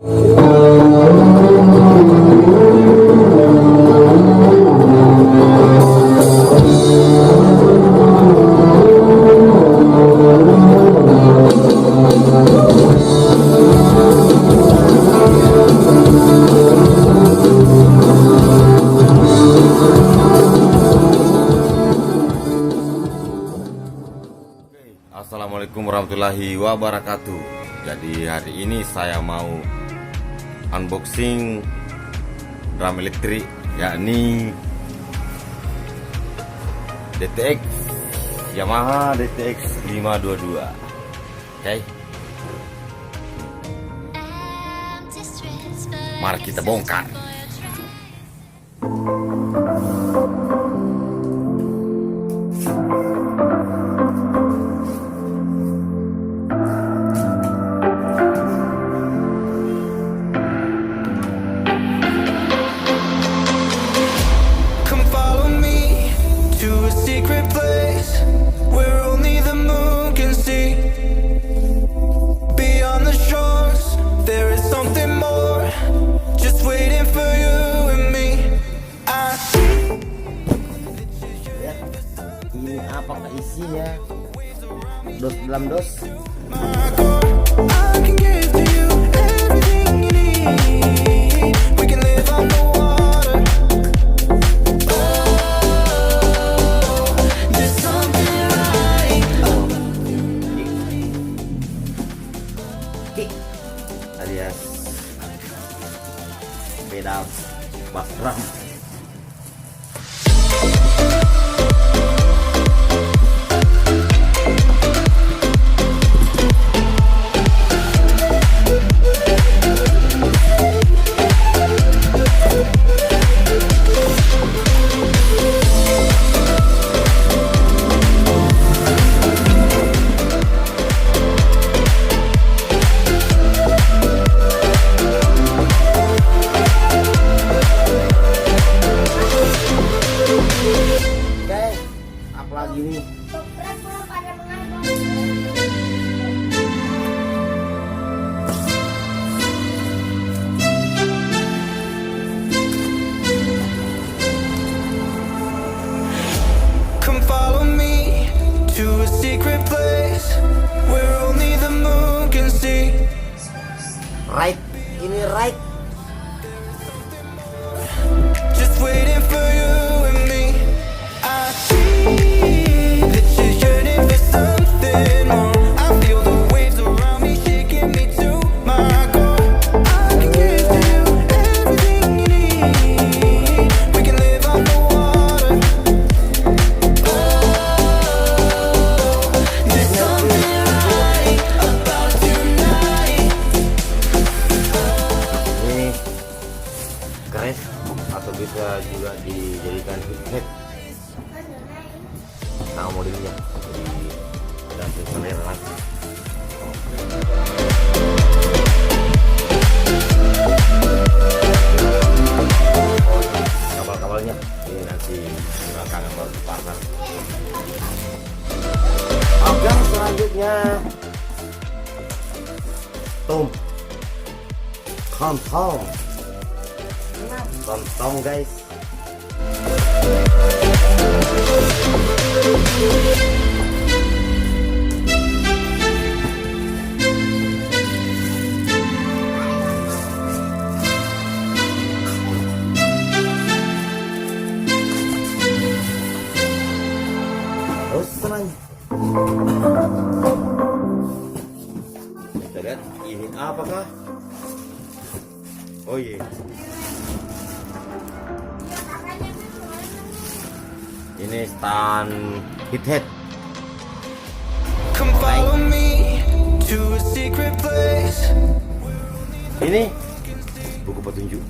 Assalamualaikum warahmatullahi wabarakatuh. Jadi hari ini saya mau unboxing drum elektrik, yakni DTX Yamaha DTX 522. Oke, mari kita bongkar. Ini apakah isinya? Dos dalam dos. Alias pedal bass drum. Lagi nih. Come follow me to a secret place where only the moon can see. Right, ini right. Just waiting for you and me. I see that you're yearning for something more. I feel the waves around me shaking me to my core. I can give to you everything you need. We can live on the water. Oh, there's something right about tonight. Ini keren, atau bisa juga dijadikan head. Nah, modelnya jadi ada selera lagi. Kabel-kabelnya ini nanti belakangan baru dipasang. Oke, selanjutnya Tom guys. Terus selanjutnya kita lihat ini apakah? Oh iya, ini stand head. Come follow me to a secret place. Ini buku petunjuk.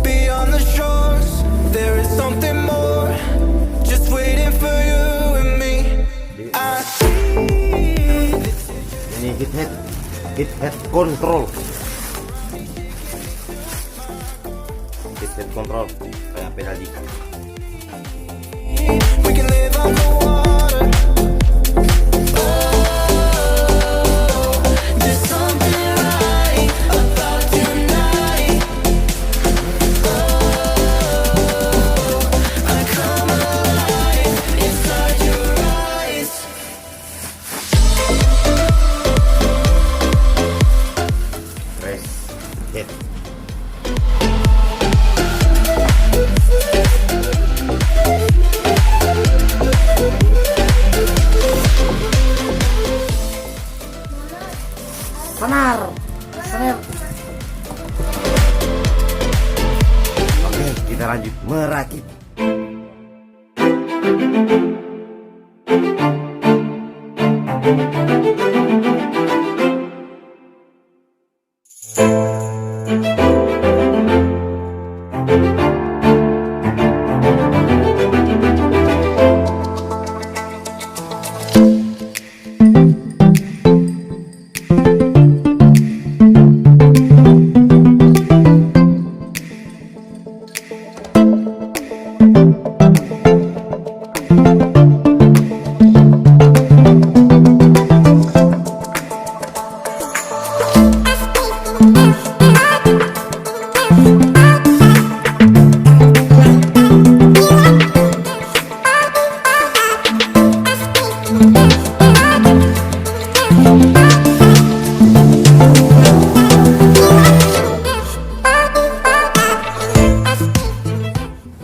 Beyond the shores, there is something more. Just waiting for you and me. I see. Ini head control. Head control kayak pedal gitar. We can live on the water. Oh, there's something right about Hit. Senar, senar. Oke, kita lanjut merakit.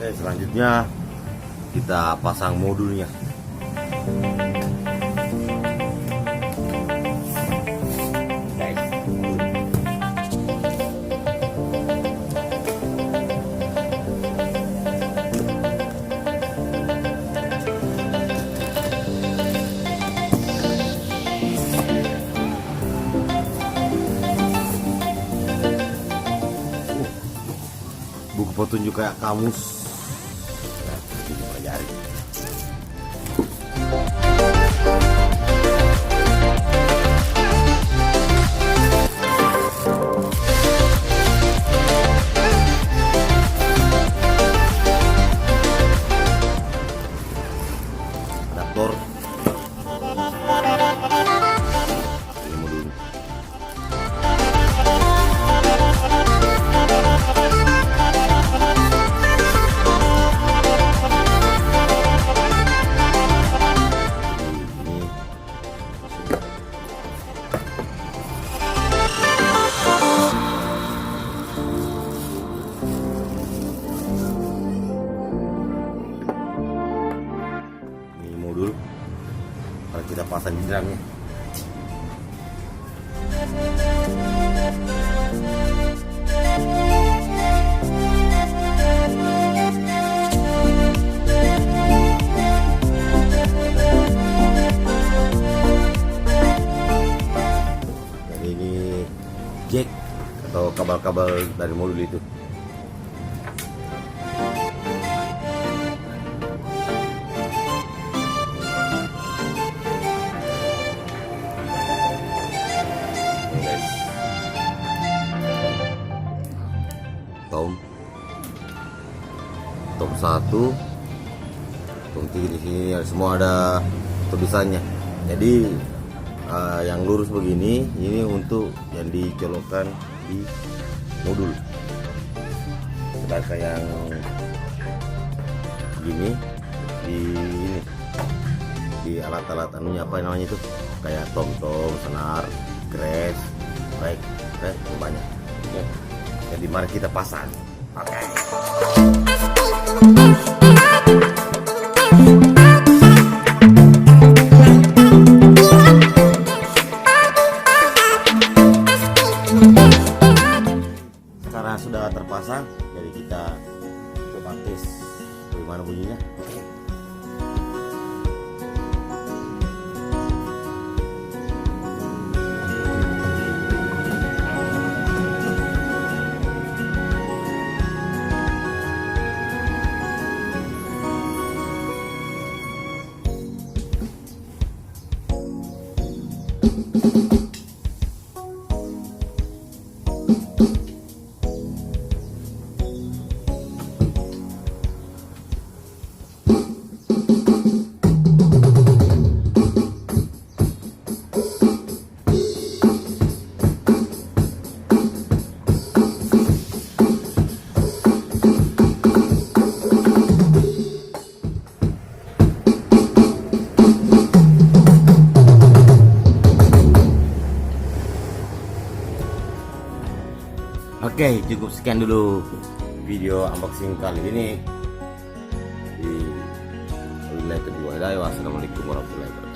Selanjutnya kita pasang modulnya. Buku petunjuk kayak kamus. Pelajari. Adaptor. Ini modul. Modul kalau kita pasang di drumnya. Jadi ini jack atau kabel-kabel dari modul itu. Tom 1, tom 3 di sini semua ada tulisannya. Jadi yang lurus begini ini untuk yang dicolokkan di modul. Sedangkan yang gini di alat-alat anunya apa namanya itu kayak tom-tom, senar, crash, baik, banyak. Oke. Jadi mari kita pasang. Oke. Sekarang sudah terpasang, jadi kita coba tes bagaimana bunyinya. Oke. Oke, cukup sekian dulu video unboxing kali ini di wilayah kedua. Assalamualaikum warahmatullahi wabarakatuh.